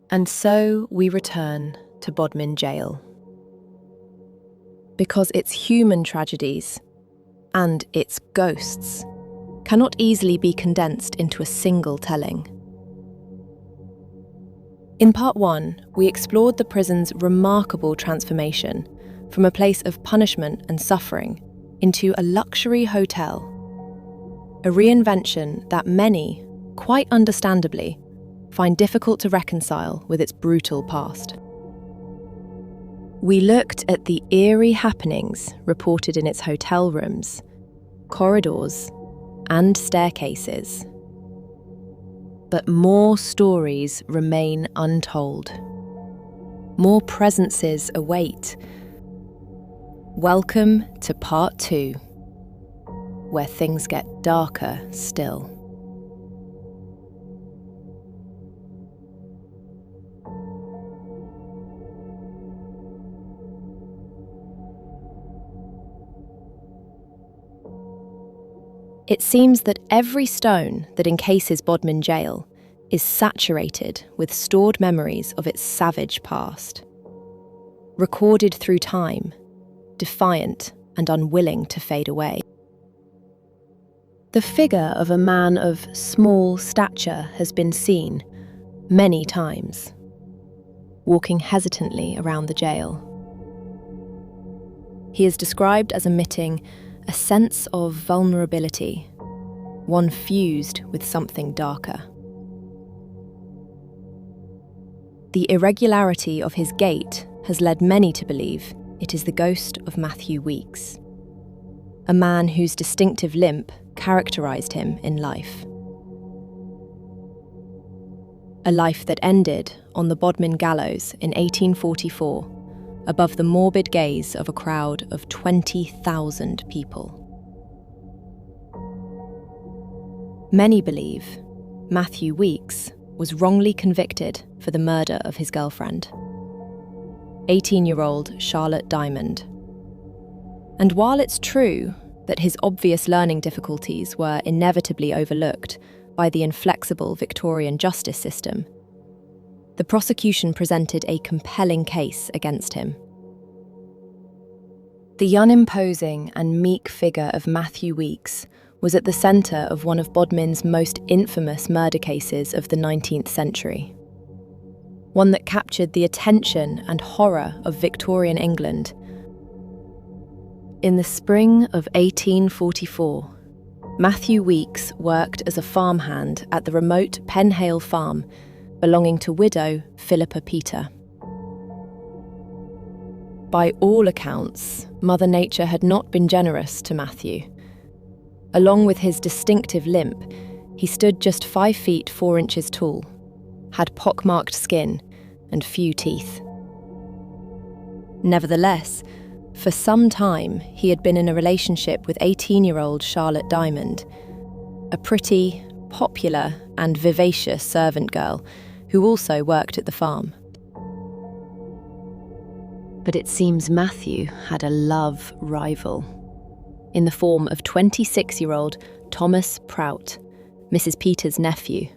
And so we return to Bodmin Jail. Because its human tragedies and its ghosts cannot easily be condensed into a single telling. In part 1, we explored the prison's remarkable transformation from a place of punishment and suffering into a luxury hotel, a reinvention that many, quite understandably, find difficult to reconcile with its brutal past. We looked at the eerie happenings reported in its hotel rooms, corridors, and staircases. But more stories remain untold. More presences await. Welcome to part 2, where things get darker still. It seems that every stone that encases Bodmin Jail is saturated with stored memories of its savage past. Recorded through time, defiant and unwilling to fade away. The figure of a man of small stature has been seen many times, walking hesitantly around the jail. He is described as emitting a sense of vulnerability, one fused with something darker. The irregularity of his gait has led many to believe it is the ghost of Matthew Weeks, a man whose distinctive limp characterised him in life. A life that ended on the Bodmin gallows in 1844, above the morbid gaze of a crowd of 20,000 people. Many believe Matthew Weeks was wrongly convicted for the murder of his girlfriend, 18-year-old Charlotte Diamond. And while it's true that his obvious learning difficulties were inevitably overlooked by the inflexible Victorian justice system, the prosecution presented a compelling case against him. The unimposing and meek figure of Matthew Weeks was at the centre of one of Bodmin's most infamous murder cases of the 19th century. One that captured the attention and horror of Victorian England. In the spring of 1844, Matthew Weeks worked as a farmhand at the remote Penhale farm belonging to widow Philippa Peter. By all accounts, Mother Nature had not been generous to Matthew. Along with his distinctive limp, he stood just 5 feet 4 inches tall, had pockmarked skin and few teeth. Nevertheless, for some time he had been in a relationship with 18-year-old Charlotte Diamond, a pretty, popular and vivacious servant girl who also worked at the farm. But it seems Matthew had a love rival, in the form of 26-year-old Thomas Prout, Mrs. Peter's nephew.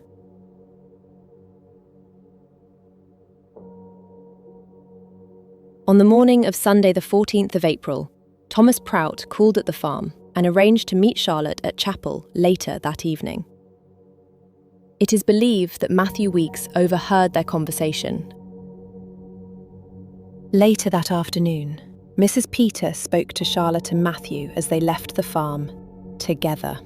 On the morning of Sunday the 14th of April, Thomas Prout called at the farm and arranged to meet Charlotte at chapel later that evening. It is believed that Matthew Weeks overheard their conversation. Later that afternoon, Mrs. Peter spoke to Charlotte and Matthew as they left the farm, together.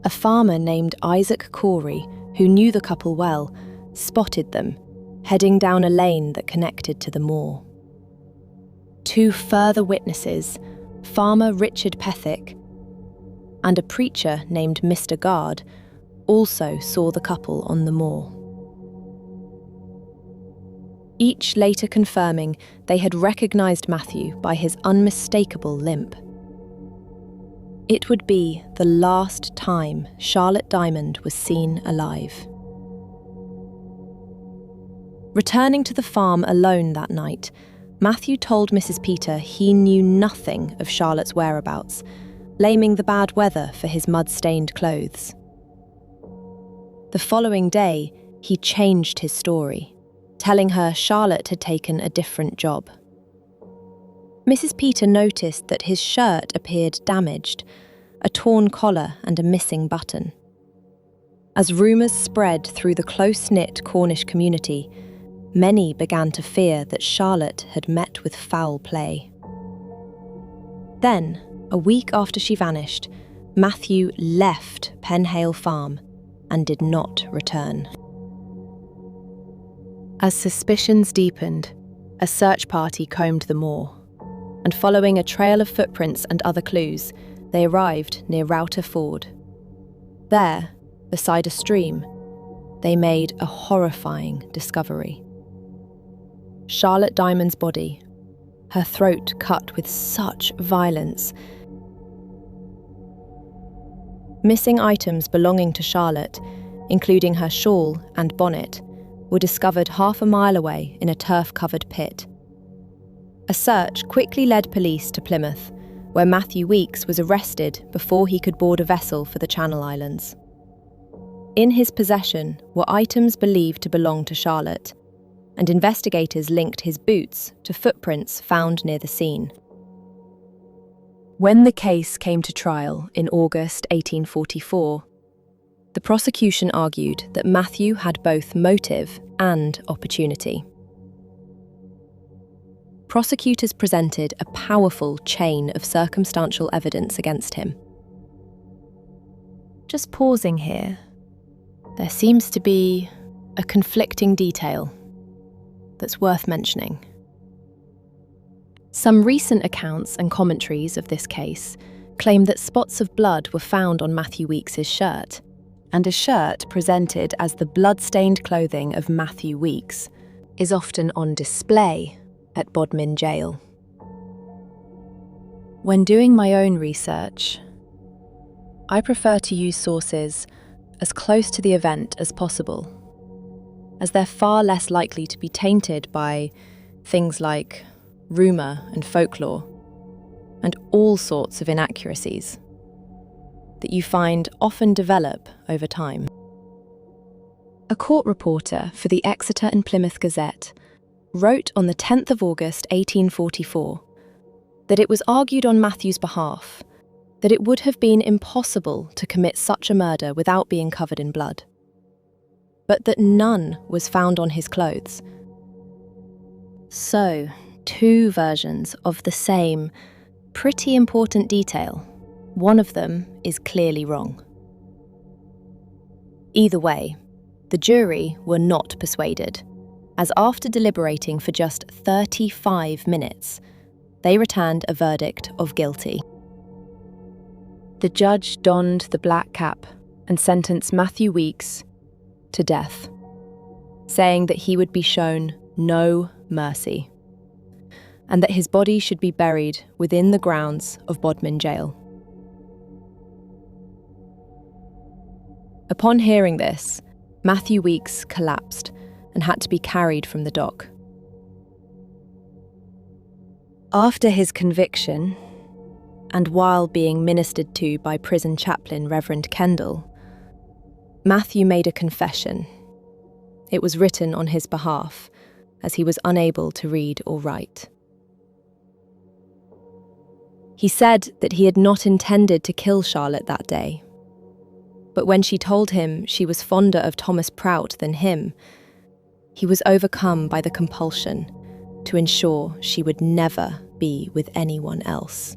A farmer named Isaac Corey, who knew the couple well, spotted them, heading down a lane that connected to the moor. 2 further witnesses, farmer Richard Pethick and a preacher named Mr. Guard, also saw the couple on the moor. Each later confirming they had recognised Matthew by his unmistakable limp. It would be the last time Charlotte Diamond was seen alive. Returning to the farm alone that night, Matthew told Mrs. Peter he knew nothing of Charlotte's whereabouts, blaming the bad weather for his mud-stained clothes. The following day, he changed his story, telling her Charlotte had taken a different job. Mrs. Peter noticed that his shirt appeared damaged, a torn collar and a missing button. As rumours spread through the close-knit Cornish community, many began to fear that Charlotte had met with foul play. Then, a week after she vanished, Matthew left Penhale Farm and did not return. As suspicions deepened, a search party combed the moor, and following a trail of footprints and other clues, they arrived near Router Ford. There, beside a stream, they made a horrifying discovery. Charlotte Diamond's body, her throat cut with such violence. Missing items belonging to Charlotte, including her shawl and bonnet, were discovered half a mile away in a turf-covered pit. A search quickly led police to Plymouth, where Matthew Weeks was arrested before he could board a vessel for the Channel Islands. In his possession were items believed to belong to Charlotte, and investigators linked his boots to footprints found near the scene. When the case came to trial in August 1844, the prosecution argued that Matthew had both motive and opportunity. Prosecutors presented a powerful chain of circumstantial evidence against him. Just pausing here, there seems to be a conflicting detail that's worth mentioning. Some recent accounts and commentaries of this case claim that spots of blood were found on Matthew Weeks' shirt, and a shirt presented as the blood-stained clothing of Matthew Weeks is often on display at Bodmin Jail. When doing my own research, I prefer to use sources as close to the event as possible, as they're far less likely to be tainted by things like rumour and folklore, and all sorts of inaccuracies that you find often develop over time. A court reporter for the Exeter and Plymouth Gazette wrote on the 10th of August 1844 that it was argued on Matthew's behalf that it would have been impossible to commit such a murder without being covered in blood, but that none was found on his clothes. So, two versions of the same, pretty important detail. One of them is clearly wrong. Either way, the jury were not persuaded, as after deliberating for just 35 minutes, they returned a verdict of guilty. The judge donned the black cap and sentenced Matthew Weeks to death, saying that he would be shown no mercy, and that his body should be buried within the grounds of Bodmin Jail. Upon hearing this, Matthew Weeks collapsed and had to be carried from the dock. After his conviction, and while being ministered to by prison chaplain Reverend Kendall, Matthew made a confession. It was written on his behalf, as he was unable to read or write. He said that he had not intended to kill Charlotte that day, but when she told him she was fonder of Thomas Prout than him, he was overcome by the compulsion to ensure she would never be with anyone else.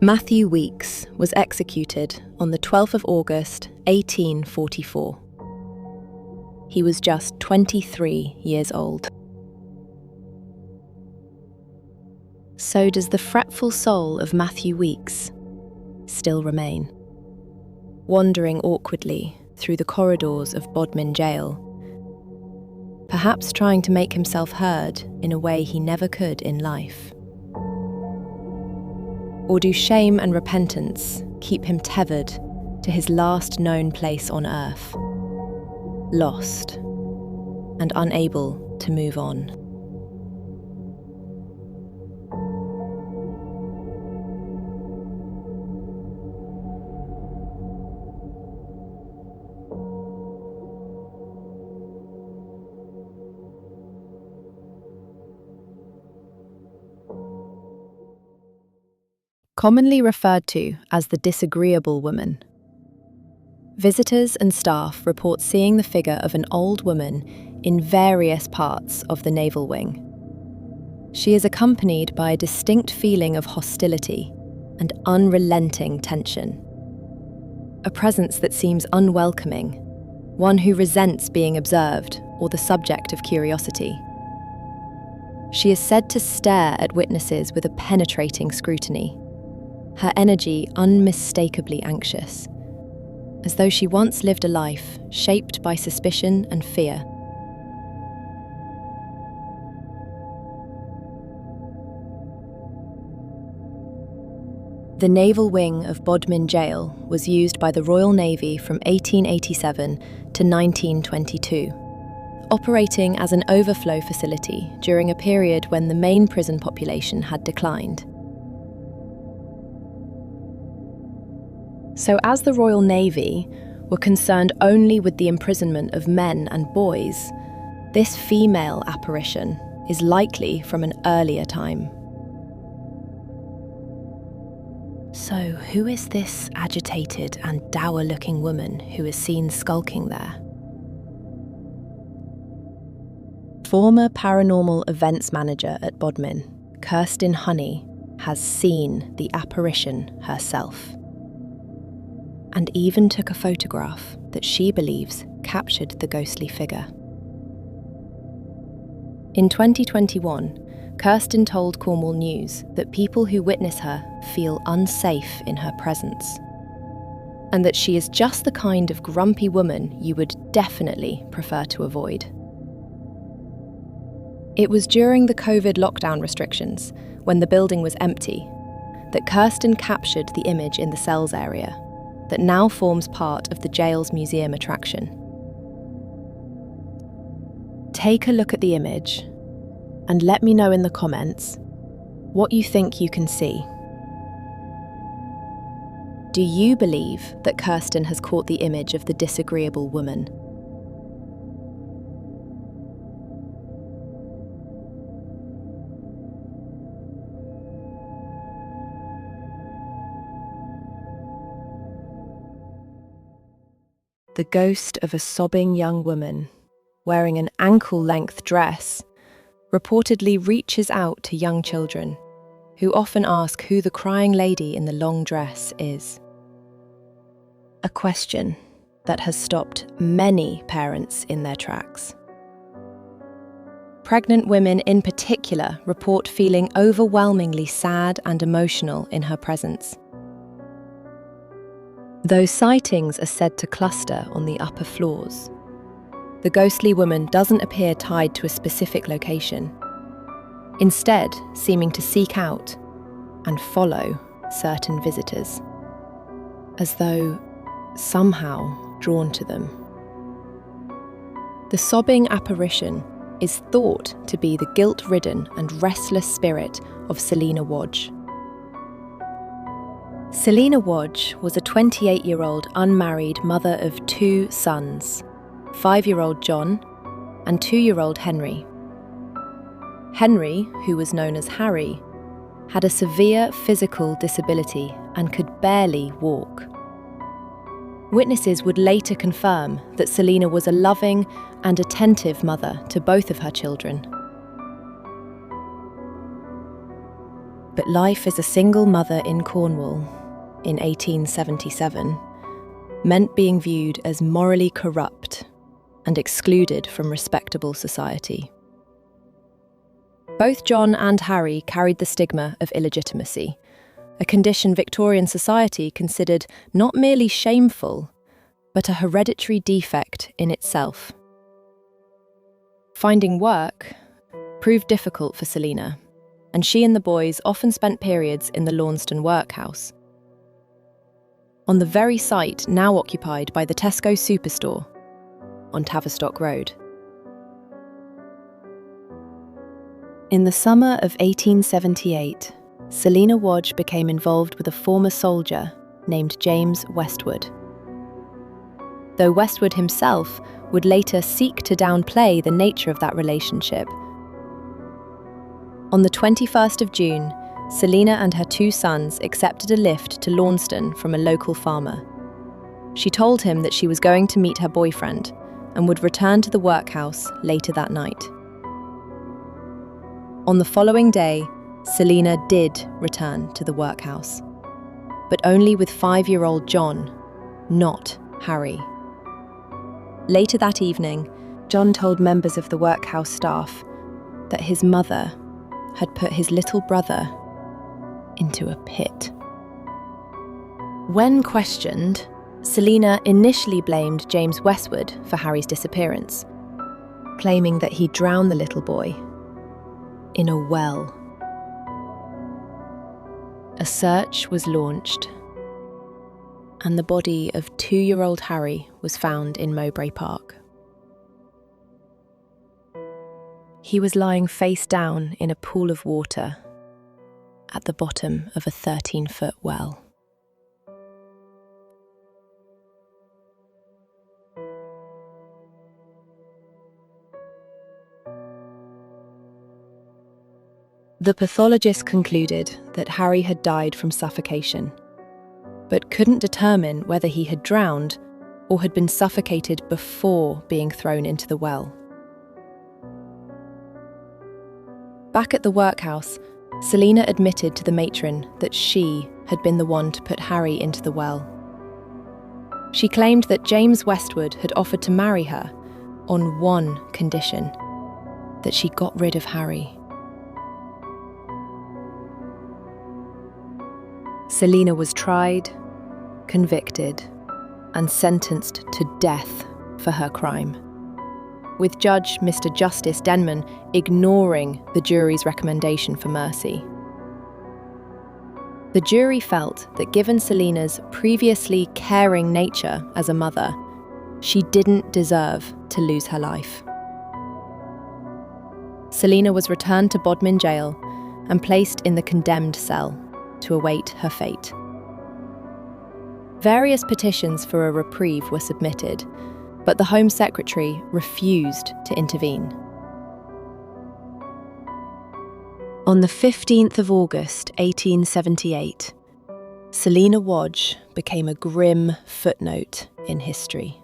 Matthew Weeks was executed on the 12th of August 1844. He was just 23 years old. So does the fretful soul of Matthew Weeks still remain, wandering awkwardly through the corridors of Bodmin Jail, perhaps trying to make himself heard in a way he never could in life? Or do shame and repentance keep him tethered to his last known place on earth, lost and unable to move on? commonly referred to as the disagreeable woman. Visitors and staff report seeing the figure of an old woman in various parts of the naval wing. She is accompanied by a distinct feeling of hostility and unrelenting tension. A presence that seems unwelcoming, one who resents being observed or the subject of curiosity. She is said to stare at witnesses with a penetrating scrutiny, her energy unmistakably anxious, as though she once lived a life shaped by suspicion and fear. The naval wing of Bodmin Jail was used by the Royal Navy from 1887 to 1922, operating as an overflow facility during a period when the main prison population had declined. So as the Royal Navy were concerned only with the imprisonment of men and boys, this female apparition is likely from an earlier time. So who is this agitated and dour-looking woman who is seen skulking there? Former paranormal events manager at Bodmin, Kirstin Honey, has seen the apparition herself, and even took a photograph that she believes captured the ghostly figure. In 2021, Kirstin told Cornwall News that people who witness her feel unsafe in her presence, and that she is just the kind of grumpy woman you would definitely prefer to avoid. It was during the COVID lockdown restrictions, when the building was empty, that Kirstin captured the image in the cells area that now forms part of the jail's museum attraction. Take a look at the image and let me know in the comments what you think you can see. Do you believe that Kirstin has caught the image of the disagreeable woman? The ghost of a sobbing young woman, wearing an ankle-length dress, reportedly reaches out to young children, who often ask who the crying lady in the long dress is. A question that has stopped many parents in their tracks. Pregnant women in particular report feeling overwhelmingly sad and emotional in her presence. Though sightings are said to cluster on the upper floors, the ghostly woman doesn't appear tied to a specific location, instead seeming to seek out and follow certain visitors, as though somehow drawn to them. The sobbing apparition is thought to be the guilt-ridden and restless spirit of Selina Wadge. Selina Wadge was a 28-year-old unmarried mother of 2 sons, 5-year-old John and 2-year-old Henry. Henry, who was known as Harry, had a severe physical disability and could barely walk. Witnesses would later confirm that Selina was a loving and attentive mother to both of her children. But life as a single mother in Cornwall in 1877 meant being viewed as morally corrupt and excluded from respectable society. Both John and Harry carried the stigma of illegitimacy, a condition Victorian society considered not merely shameful, but a hereditary defect in itself. Finding work proved difficult for Selina, and she and the boys often spent periods in the Launceston workhouse, on the very site now occupied by the Tesco superstore on Tavistock Road. In the summer of 1878, Selina Wadge became involved with a former soldier named James Westwood. Though Westwood himself would later seek to downplay the nature of that relationship. On the 21st of June, Selina and her 2 sons accepted a lift to Launceston from a local farmer. She told him that she was going to meet her boyfriend and would return to the workhouse later that night. On the following day, Selina did return to the workhouse, but only with 5-year-old John, not Harry. Later that evening, John told members of the workhouse staff that his mother had put his little brother into a pit. When questioned, Selina initially blamed James Westwood for Harry's disappearance, claiming that he drowned the little boy in a well. A search was launched, and the body of 2-year-old Harry was found in Mowbray Park. He was lying face down in a pool of water at the bottom of a 13-foot well. The pathologist concluded that Harry had died from suffocation, but couldn't determine whether he had drowned or had been suffocated before being thrown into the well. Back at the workhouse, Selina admitted to the matron that she had been the one to put Harry into the well. She claimed that James Westwood had offered to marry her on one condition: that she got rid of Harry. Selina was tried, convicted, and sentenced to death for her crime, with Judge Mr. Justice Denman ignoring the jury's recommendation for mercy. The jury felt that given Selina's previously caring nature as a mother, she didn't deserve to lose her life. Selina was returned to Bodmin Jail and placed in the condemned cell to await her fate. Various petitions for a reprieve were submitted, but the Home Secretary refused to intervene. On the 15th of August 1878, Selina Wadge became a grim footnote in history.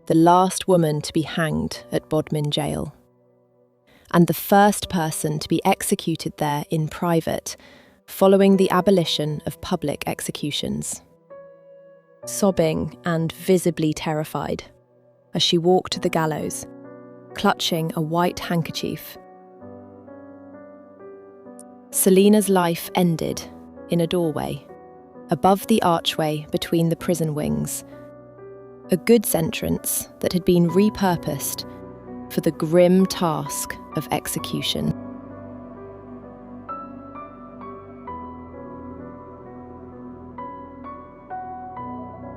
The last woman to be hanged at Bodmin Jail, and the first person to be executed there in private following the abolition of public executions. Sobbing and visibly terrified as she walked to the gallows, clutching a white handkerchief, Selina's life ended in a doorway above the archway between the prison wings, a goods entrance that had been repurposed for the grim task of execution.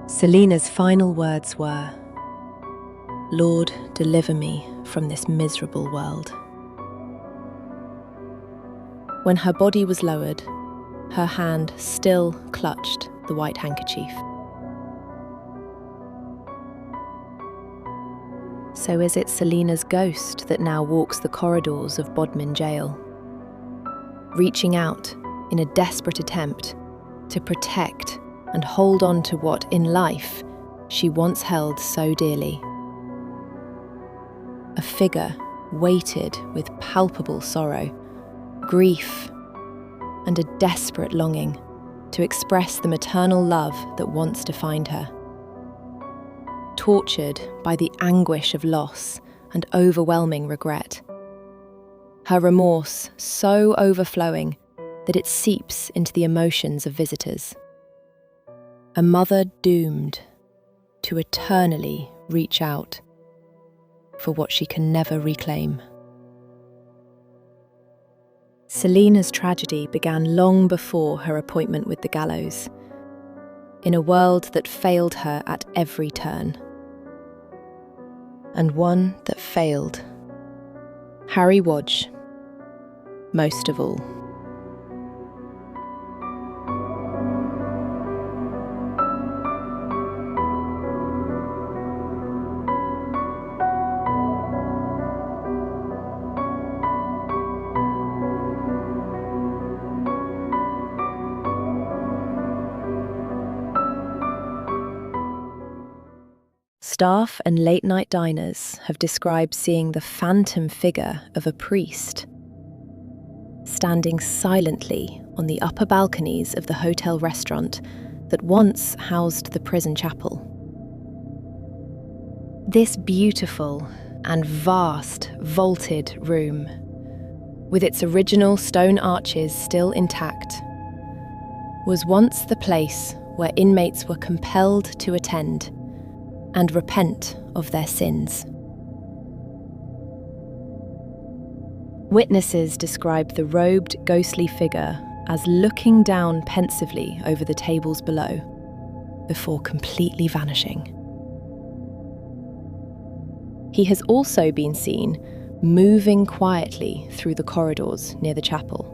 Selina's final words were, "Lord, deliver me from this miserable world." When her body was lowered, her hand still clutched the white handkerchief. So is it Selina's ghost that now walks the corridors of Bodmin Jail, reaching out in a desperate attempt to protect and hold on to what in life she once held so dearly. A figure weighted with palpable sorrow, grief, and a desperate longing to express the maternal love that once defined her. Tortured by the anguish of loss and overwhelming regret. Her remorse so overflowing that it seeps into the emotions of visitors. A mother doomed to eternally reach out for what she can never reclaim. Selina's tragedy began long before her appointment with the gallows, in a world that failed her at every turn. And one that failed Harry Wadge most of all. Staff and late-night diners have described seeing the phantom figure of a priest standing silently on the upper balconies of the hotel restaurant that once housed the prison chapel. This beautiful and vast vaulted room, with its original stone arches still intact, was once the place where inmates were compelled to attend and repent of their sins. Witnesses described the robed, ghostly figure as looking down pensively over the tables below, before completely vanishing. He has also been seen moving quietly through the corridors near the chapel,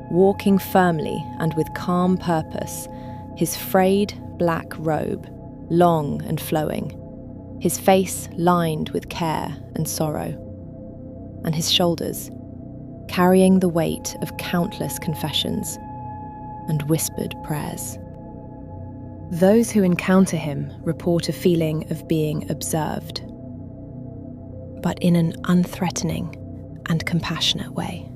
walking firmly and with calm purpose, his frayed black robe long and flowing, his face lined with care and sorrow, and his shoulders carrying the weight of countless confessions and whispered prayers. Those who encounter him report a feeling of being observed, but in an unthreatening and compassionate way.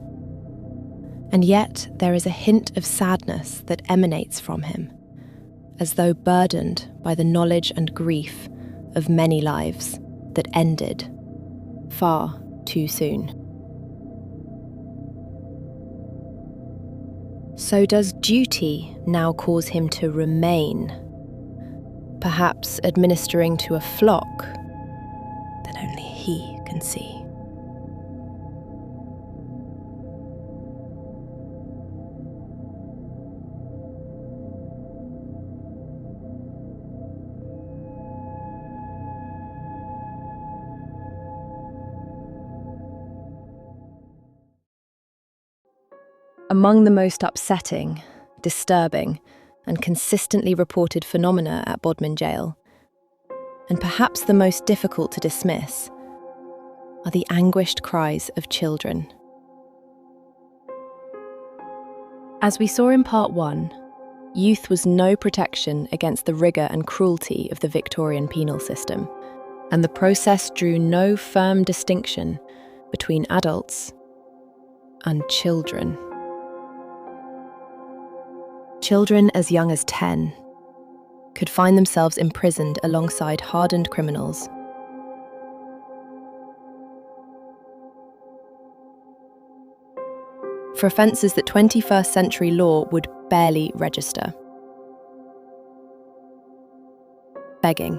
And yet there is a hint of sadness that emanates from him, as though burdened by the knowledge and grief of many lives that ended far too soon. So does duty now cause him to remain, perhaps administering to a flock that only he can see? Among the most upsetting, disturbing, and consistently reported phenomena at Bodmin Jail, and perhaps the most difficult to dismiss, are the anguished cries of children. As we saw in Part 1, youth was no protection against the rigour and cruelty of the Victorian penal system, and the process drew no firm distinction between adults and children. Children as young as 10 could find themselves imprisoned alongside hardened criminals. For offences that 21st century law would barely register. Begging,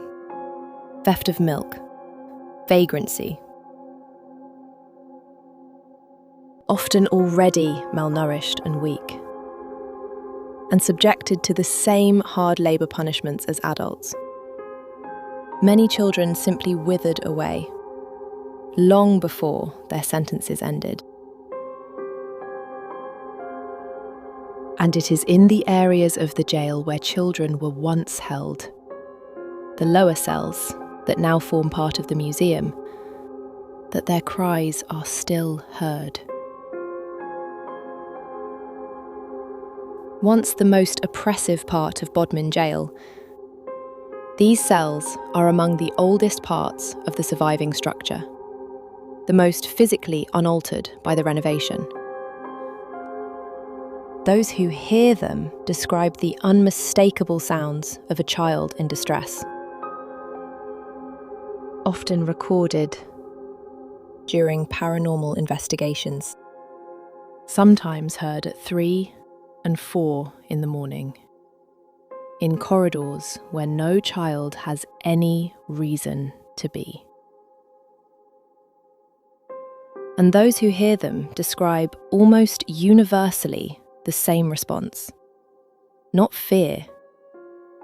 theft of milk, vagrancy. Often already malnourished and weak, and subjected to the same hard labour punishments as adults. Many children simply withered away, long before their sentences ended. And it is in the areas of the jail where children were once held, the lower cells that now form part of the museum, that their cries are still heard. Once the most oppressive part of Bodmin Jail, these cells are among the oldest parts of the surviving structure, the most physically unaltered by the renovation. Those who hear them describe the unmistakable sounds of a child in distress, often recorded during paranormal investigations, sometimes heard at 3 and 4 in the morning, in corridors where no child has any reason to be. And those who hear them describe almost universally the same response. Not fear,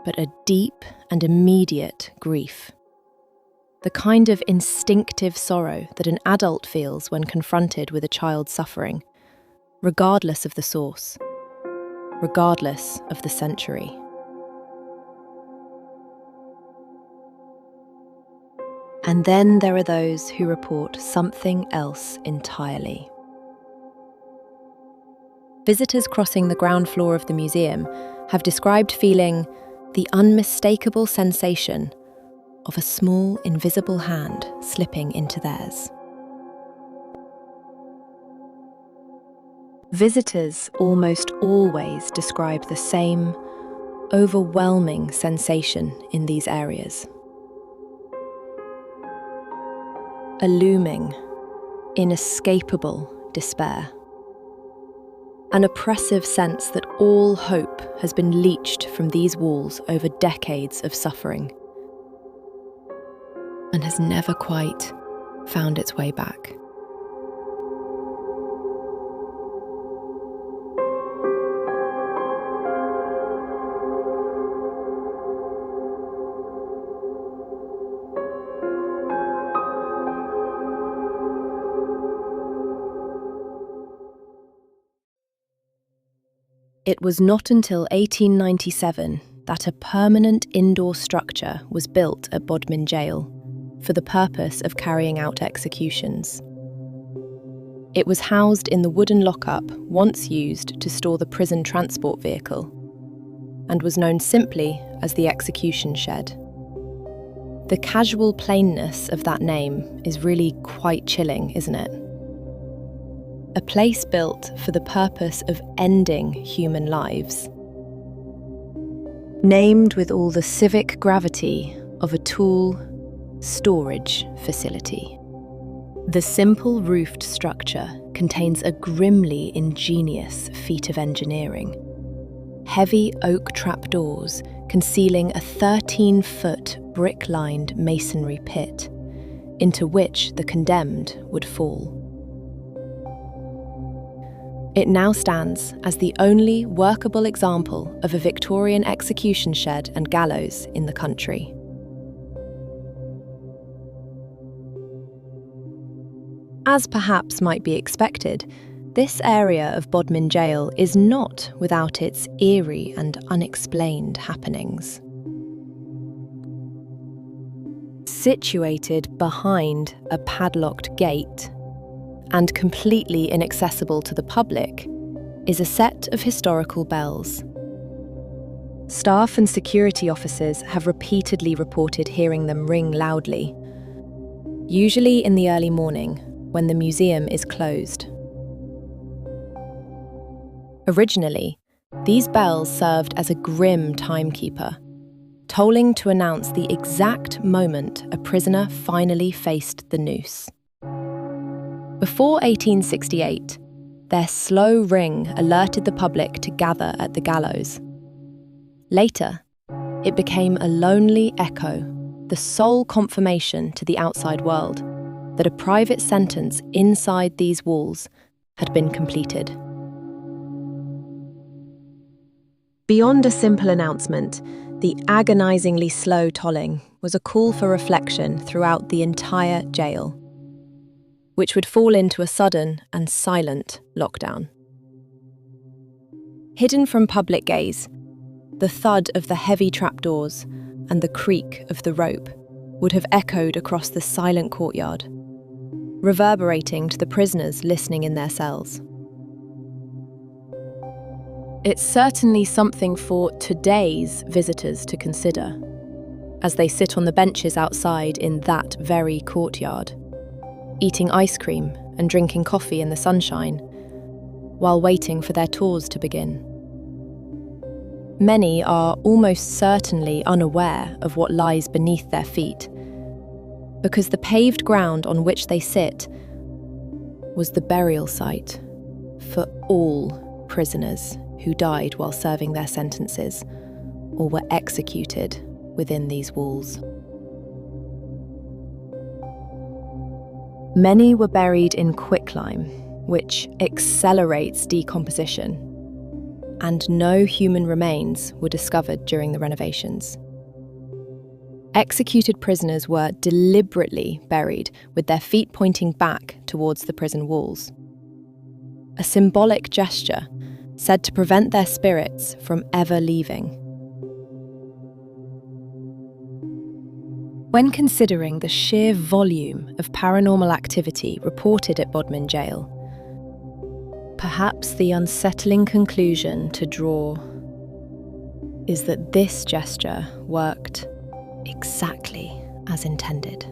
but a deep and immediate grief. The kind of instinctive sorrow that an adult feels when confronted with a child's suffering, regardless of the source, regardless of the century. And then there are those who report something else entirely. Visitors crossing the ground floor of the museum have described feeling the unmistakable sensation of a small, invisible hand slipping into theirs. Visitors almost always describe the same overwhelming sensation in these areas. A looming, inescapable despair. An oppressive sense that all hope has been leached from these walls over decades of suffering and has never quite found its way back. It was not until 1897 that a permanent indoor structure was built at Bodmin Jail for the purpose of carrying out executions. It was housed in the wooden lockup once used to store the prison transport vehicle and was known simply as the execution shed. The casual plainness of that name is really quite chilling, isn't it? A place built for the purpose of ending human lives. Named with all the civic gravity of a tool storage facility. The simple roofed structure contains a grimly ingenious feat of engineering. Heavy oak trapdoors concealing a 13-foot brick-lined masonry pit, into which the condemned would fall. It now stands as the only workable example of a Victorian execution shed and gallows in the country. As perhaps might be expected, this area of Bodmin Jail is not without its eerie and unexplained happenings. Situated behind a padlocked gate, and completely inaccessible to the public, is a set of historical bells. Staff and security officers have repeatedly reported hearing them ring loudly, usually in the early morning when the museum is closed. Originally, these bells served as a grim timekeeper, tolling to announce the exact moment a prisoner finally faced the noose. Before 1868, their slow ring alerted the public to gather at the gallows. Later, it became a lonely echo, the sole confirmation to the outside world that a private sentence inside these walls had been completed. Beyond a simple announcement, the agonizingly slow tolling was a call for reflection throughout the entire jail, which would fall into a sudden and silent lockdown. Hidden from public gaze, the thud of the heavy trapdoors and the creak of the rope would have echoed across the silent courtyard, reverberating to the prisoners listening in their cells. It's certainly something for today's visitors to consider, as they sit on the benches outside in that very courtyard, eating ice cream and drinking coffee in the sunshine, while waiting for their tours to begin. Many are almost certainly unaware of what lies beneath their feet, because the paved ground on which they sit was the burial site for all prisoners who died while serving their sentences or were executed within these walls. Many were buried in quicklime, which accelerates decomposition, and no human remains were discovered during the renovations. Executed prisoners were deliberately buried with their feet pointing back towards the prison walls. A symbolic gesture said to prevent their spirits from ever leaving. When considering the sheer volume of paranormal activity reported at Bodmin Jail, perhaps the unsettling conclusion to draw is that this gesture worked exactly as intended.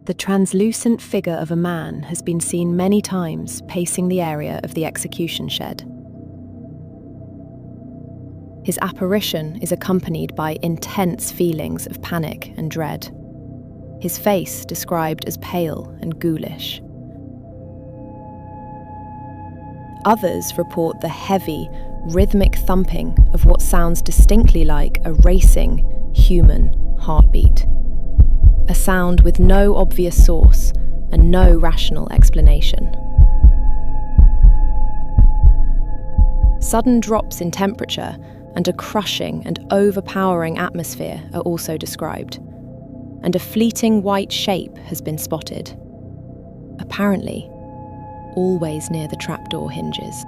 The translucent figure of a man has been seen many times pacing the area of the execution shed. His apparition is accompanied by intense feelings of panic and dread. His face described as pale and ghoulish. Others report the heavy, rhythmic thumping of what sounds distinctly like a racing, human heartbeat. A sound with no obvious source and no rational explanation. Sudden drops in temperature and a crushing and overpowering atmosphere are also described, and a fleeting white shape has been spotted, apparently always near the trapdoor hinges.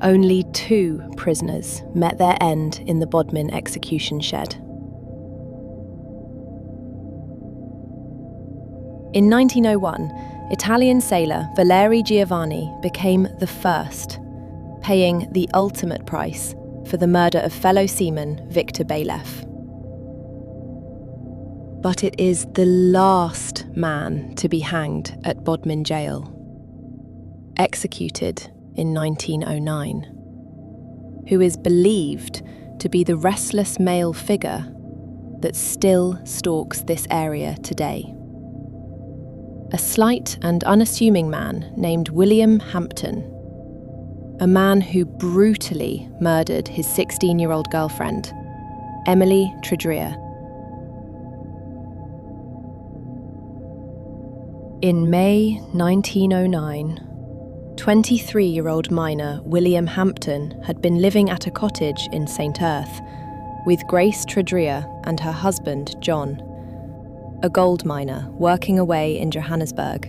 Only 2 prisoners met their end in the Bodmin execution shed. In 1901, Italian sailor Valerio Giovanni became the first, paying the ultimate price for the murder of fellow seaman Victor Bailef. But it is the last man to be hanged at Bodmin Jail, executed in 1909, who is believed to be the restless male figure that still stalks this area today. A slight and unassuming man named William Hampton, a man who brutally murdered his 16-year-old girlfriend, Emily Tredrea. In May 1909, 23-year-old minor William Hampton had been living at a cottage in St. Earth with Grace Tredrea and her husband, John, a gold miner working away in Johannesburg.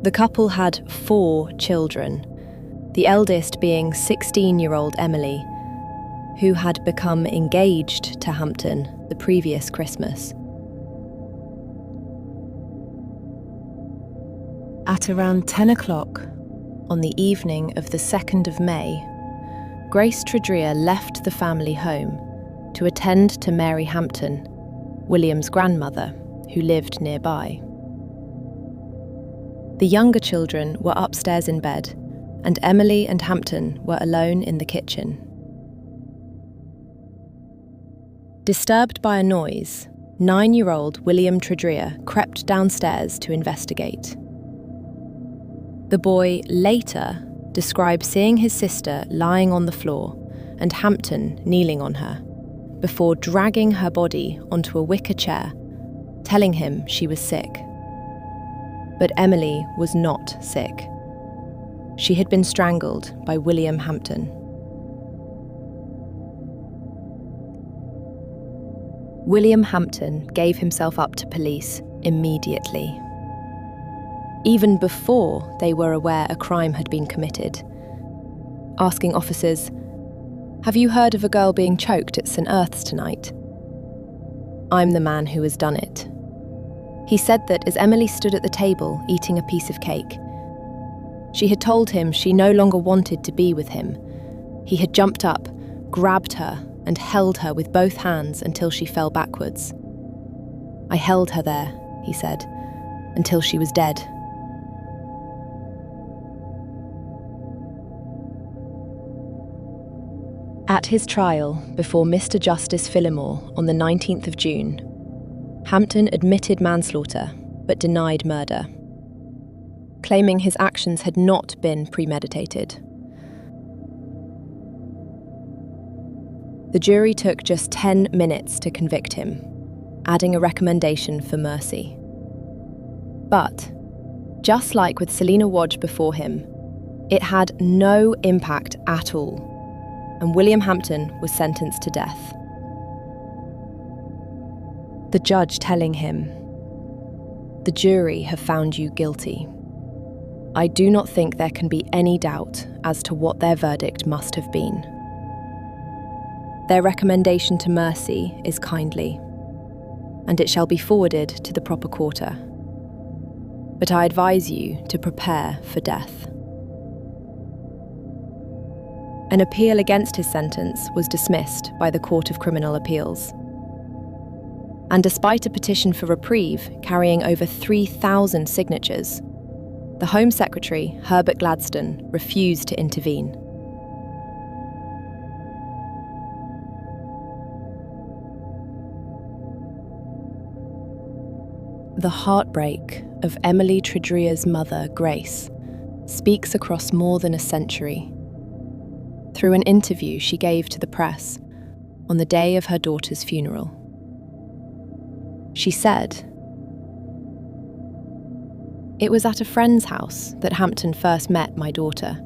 The couple had 4 children, the eldest being 16-year-old Emily, who had become engaged to Hampton the previous Christmas. At around 10 o'clock on the evening of the 2nd of May, Grace Tredrea left the family home to attend to Mary Hampton, William's grandmother, who lived nearby. The younger children were upstairs in bed, and Emily and Hampton were alone in the kitchen. Disturbed by a noise, 9-year-old William Tredrea crept downstairs to investigate. The boy later described seeing his sister lying on the floor and Hampton kneeling on her, before dragging her body onto a wicker chair, telling him she was sick. But Emily was not sick. She had been strangled by William Hampton. William Hampton gave himself up to police immediately. Even before they were aware a crime had been committed, asking officers, "Have you heard of a girl being choked at St. Earth's tonight? I'm the man who has done it." He said that as Emily stood at the table eating a piece of cake, she had told him she no longer wanted to be with him. He had jumped up, grabbed her, and held her with both hands until she fell backwards. "I held her there," he said, "until she was dead." At his trial before Mr. Justice Phillimore on the 19th of June, Hampton admitted manslaughter but denied murder, claiming his actions had not been premeditated. The jury took just 10 minutes to convict him, adding a recommendation for mercy. But, just like with Selina Wadge before him, it had no impact at all, and William Hampton was sentenced to death. The judge telling him, "The jury have found you guilty. I do not think there can be any doubt as to what their verdict must have been. Their recommendation to mercy is kindly, and it shall be forwarded to the proper quarter. But I advise you to prepare for death." An appeal against his sentence was dismissed by the Court of Criminal Appeals. And despite a petition for reprieve carrying over 3,000 signatures, the Home Secretary, Herbert Gladstone, refused to intervene. The heartbreak of Emily Tridria's mother, Grace, speaks across more than a century. Through an interview she gave to the press on the day of her daughter's funeral. She said, "It was at a friend's house that Hampton first met my daughter.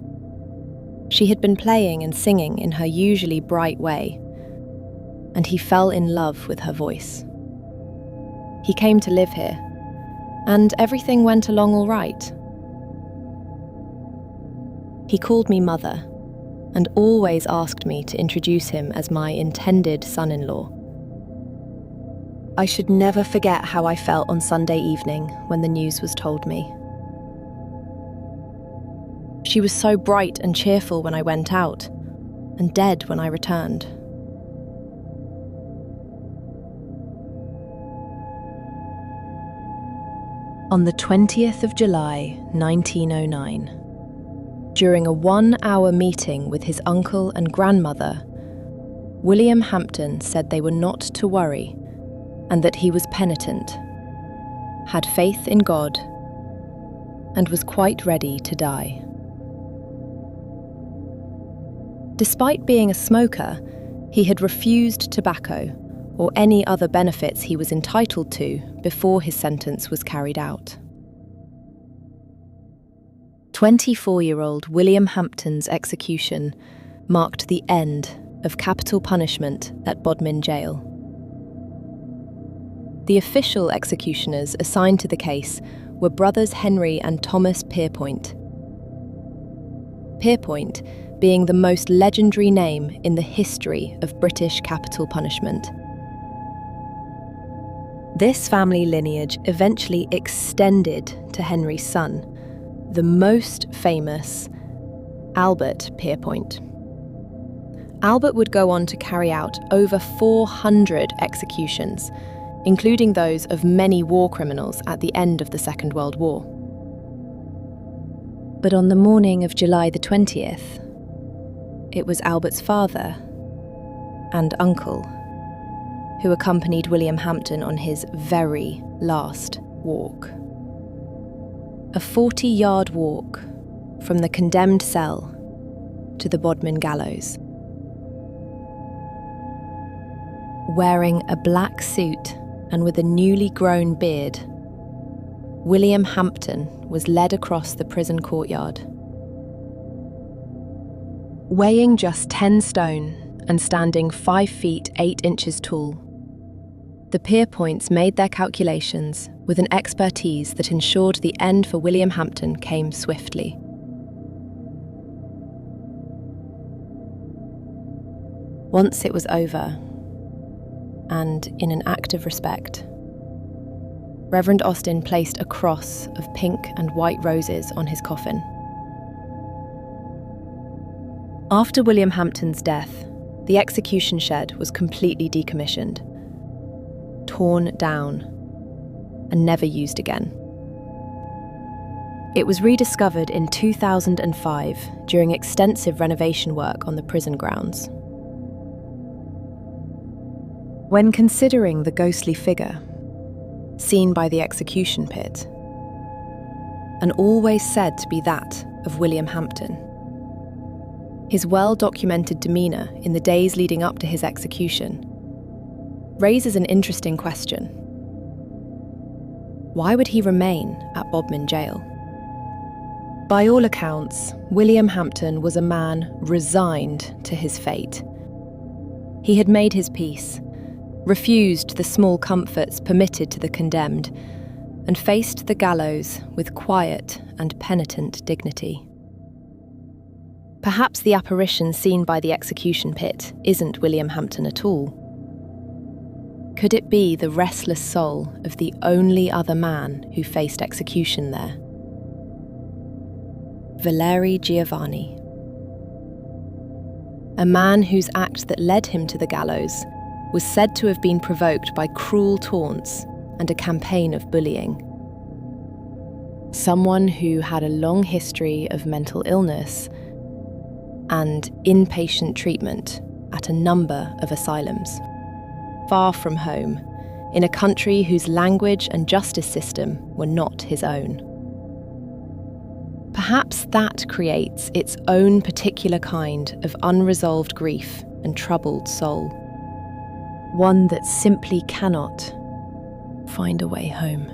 She had been playing and singing in her usually bright way, and he fell in love with her voice. He came to live here, and everything went along all right. He called me mother, and always asked me to introduce him as my intended son-in-law. I should never forget how I felt on Sunday evening when the news was told me. She was so bright and cheerful when I went out, and dead when I returned." On the 20th of July, 1909, during a 1-hour meeting with his uncle and grandmother, William Hampton said they were not to worry and that he was penitent, had faith in God, and was quite ready to die. Despite being a smoker, he had refused tobacco or any other benefits he was entitled to before his sentence was carried out. 24-year-old William Hampton's execution marked the end of capital punishment at Bodmin Jail. The official executioners assigned to the case were brothers Henry and Thomas Pierpoint. Pierpoint being the most legendary name in the history of British capital punishment. This family lineage eventually extended to Henry's son, the most famous Albert Pierpoint. Albert would go on to carry out over 400 executions, including those of many war criminals at the end of the Second World War. But on the morning of July the 20th, it was Albert's father and uncle who accompanied William Hampton on his very last walk. A 40-yard walk from the condemned cell to the Bodmin gallows. Wearing a black suit and with a newly grown beard, William Hampton was led across the prison courtyard. Weighing just 10 stone and standing 5 feet 8 inches tall, the Pierpoints made their calculations with an expertise that ensured the end for William Hampton came swiftly. Once it was over, and in an act of respect, Reverend Austin placed a cross of pink and white roses on his coffin. After William Hampton's death, the execution shed was completely decommissioned, torn down, and never used again. It was rediscovered in 2005 during extensive renovation work on the prison grounds. When considering the ghostly figure seen by the execution pit, and always said to be that of William Hampton, his well-documented demeanour in the days leading up to his execution raises an interesting question. Why would he remain at Bodmin Jail? By all accounts, William Hampton was a man resigned to his fate. He had made his peace, refused the small comforts permitted to the condemned, and faced the gallows with quiet and penitent dignity. Perhaps the apparition seen by the execution pit isn't William Hampton at all. Could it be the restless soul of the only other man who faced execution there? Valery Giovanni. A man whose act that led him to the gallows was said to have been provoked by cruel taunts and a campaign of bullying. Someone who had a long history of mental illness and inpatient treatment at a number of asylums. Far from home, in a country whose language and justice system were not his own. Perhaps that creates its own particular kind of unresolved grief and troubled soul. One that simply cannot find a way home.